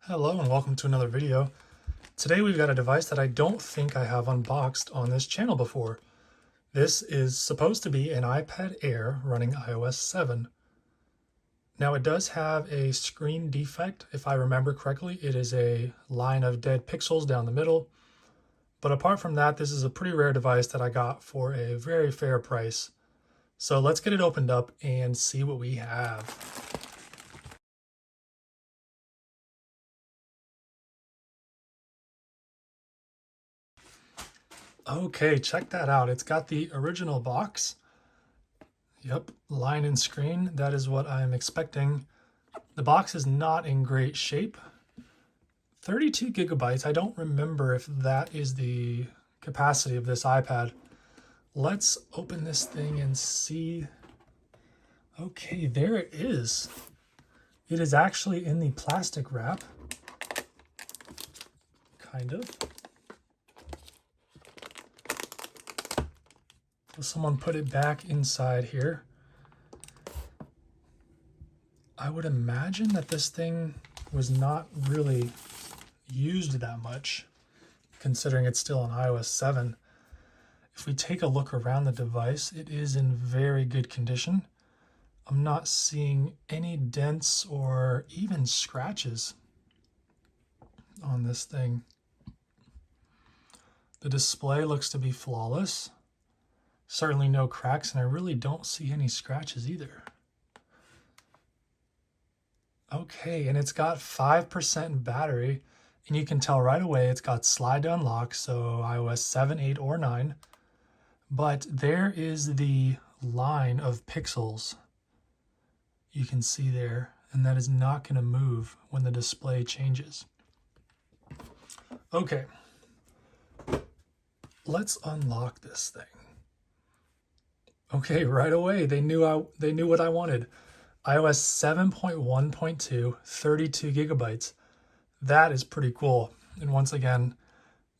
Hello and welcome to another video. Today we've got a device that I don't think I have unboxed on this channel before. This is supposed to be an iPad Air running iOS 7. Now it does have a screen defect. If I remember correctly, it is a line of dead pixels down the middle. But apart from that, this is a pretty rare device that I got for a very fair price. So let's get it opened up and see what we have. Okay, check that out. It's got the original box. Yep, line and screen. That is what I'm expecting. The box is not in great shape. 32 gigabytes. I don't remember if that is the capacity of this iPad. Let's open this thing and see. Okay, there it is. It is actually in the plastic wrap. Kind of. Will someone put it back inside here? I would imagine that this thing was not really used that much, considering it's still on iOS 7. If we take a look around the device, it is in very good condition. I'm not seeing any dents or even scratches on this thing. The display looks to be flawless. Certainly no cracks, and I really don't see any scratches either. Okay, and it's got 5% battery, and you can tell right away it's got slide to unlock, so iOS 7, 8, or 9. But there is the line of pixels you can see there, and that is not going to move when the display changes. Okay, let's unlock this thing. Okay, right away, they knew what I wanted. iOS 7.1.2, 32 gigabytes. That is pretty cool. And once again,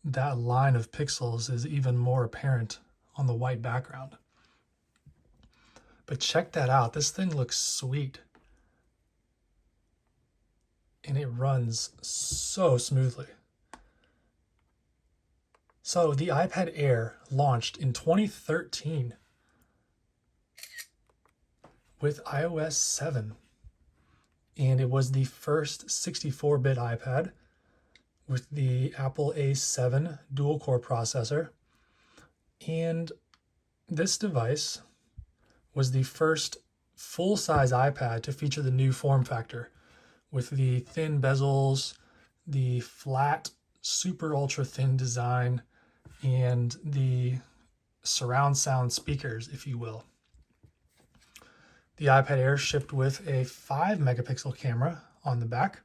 that line of pixels is even more apparent on the white background. But check that out. This thing looks sweet. And it runs so smoothly. So the iPad Air launched in 2013. With iOS 7, and it was the first 64-bit iPad with the Apple A7 dual-core processor, and this device was the first full-size iPad to feature the new form factor with the thin bezels, the flat, super ultra-thin design, and the surround sound speakers, if you will. The iPad Air shipped with a 5-megapixel camera on the back,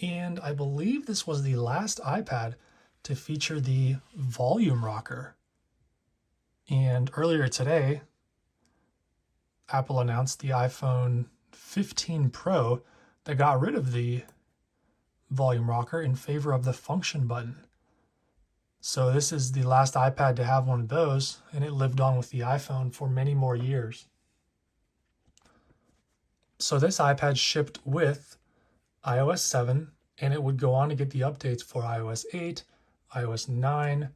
and I believe this was the last iPad to feature the volume rocker. And earlier today, Apple announced the iPhone 15 Pro that got rid of the volume rocker in favor of the function button. So this is the last iPad to have one of those, and it lived on with the iPhone for many more years. So this iPad shipped with iOS 7, and it would go on to get the updates for iOS 8, iOS 9,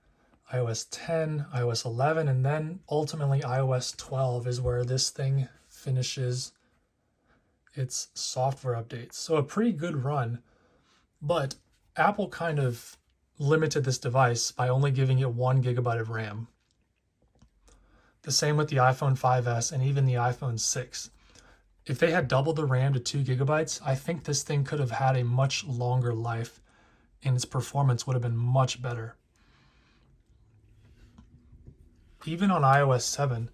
iOS 10, iOS 11, and then ultimately iOS 12 is where this thing finishes its software updates. So a pretty good run, but Apple kind of limited this device by only giving it 1 gigabyte of RAM. The same with the iPhone 5S and even the iPhone 6. If they had doubled the RAM to 2 gigabytes, I think this thing could have had a much longer life and its performance would have been much better. Even on iOS 7,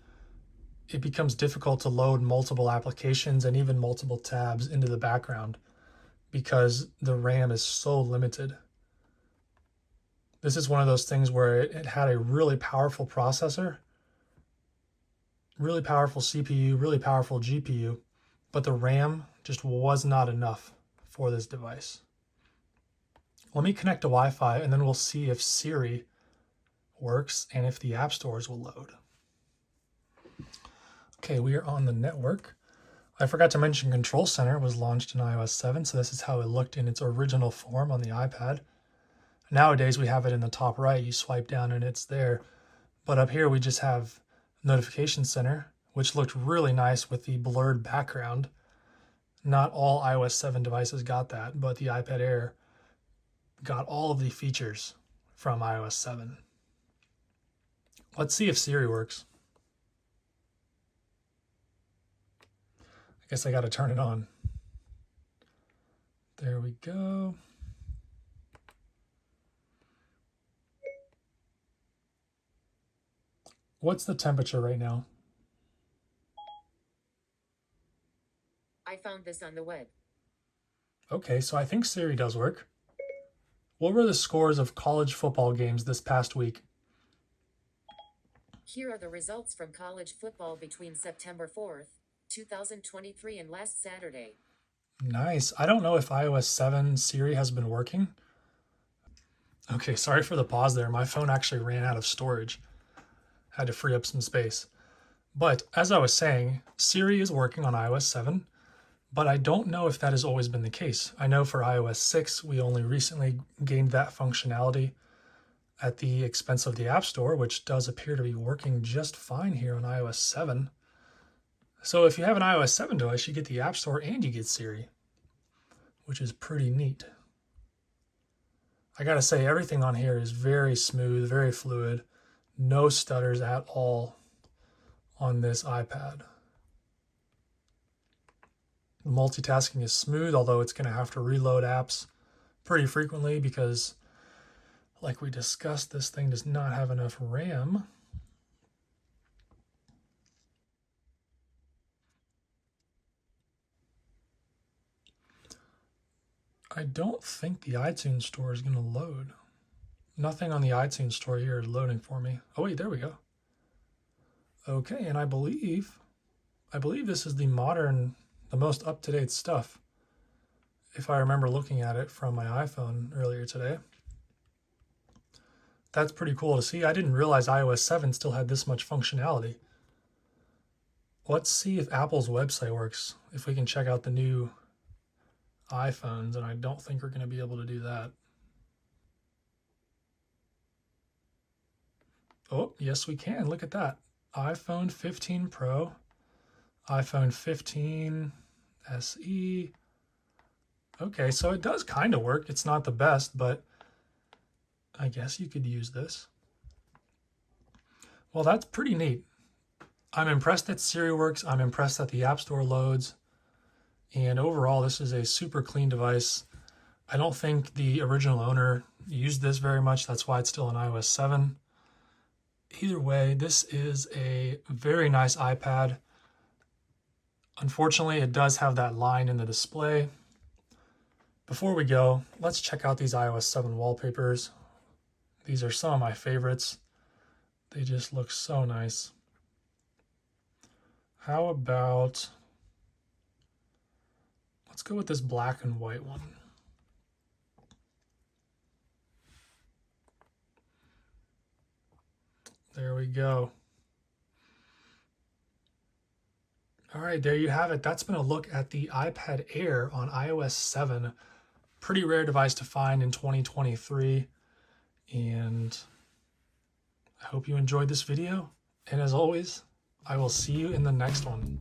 it becomes difficult to load multiple applications and even multiple tabs into the background because the RAM is so limited. This is one of those things where it had a really powerful processor, really powerful CPU, really powerful GPU, but the RAM just was not enough for this device. Let me connect to Wi-Fi and then we'll see if Siri works and if the app stores will load. Okay, we are on the network. I forgot to mention Control Center was launched in iOS 7, so this is how it looked in its original form on the iPad. Nowadays we have it in the top right, you swipe down and it's there. But up here we just have Notification Center, which looked really nice with the blurred background. Not all iOS 7 devices got that, but the iPad Air got all of the features from iOS 7. Let's see if Siri works. I guess I got to turn it on. There we go. What's the temperature right now? I found this on the web. Okay, so I think Siri does work. What were the scores of college football games this past week? Here are the results from college football between September 4th, 2023 and last Saturday. Nice. I don't know if iOS 7 Siri has been working. Okay, sorry for the pause there. My phone actually ran out of storage. Had to free up some space. But as I was saying, Siri is working on iOS 7, but I don't know if that has always been the case. I know for iOS 6, we only recently gained that functionality at the expense of the App Store, which does appear to be working just fine here on iOS 7. So if you have an iOS 7 device, you get the App Store and you get Siri, which is pretty neat. I gotta say, everything on here is very smooth, very fluid, no stutters at all on this iPad. Multitasking is smooth, although it's going to have to reload apps pretty frequently because, like we discussed, this thing does not have enough RAM. I don't think the iTunes Store is going to load. Nothing on the iTunes Store here is loading for me. Oh wait, there we go. Okay, and I believe this is the most up-to-date stuff, if I remember looking at it from my iPhone earlier today. That's pretty cool to see. I didn't realize iOS 7 still had this much functionality. Let's see if Apple's website works, if we can check out the new iPhones, and I don't think we're going to be able to do that. Oh, yes we can. Look at that. iPhone 15 Pro, iPhone 15 SE. Okay, so it does kind of work. It's not the best, but I guess you could use this. Well, that's pretty neat. I'm impressed that Siri works. I'm impressed that the App Store loads. And overall, this is a super clean device. I don't think the original owner used this very much. That's why it's still in iOS 7. Either way, this is a very nice iPad. Unfortunately, it does have that line in the display. Before we go, let's check out these iOS 7 wallpapers. These are some of my favorites. They just look so nice. How about, let's go with this black and white one. There we go. All right, there you have it. That's been a look at the iPad Air on iOS 7. Pretty rare device to find in 2023. And I hope you enjoyed this video. And as always, I will see you in the next one.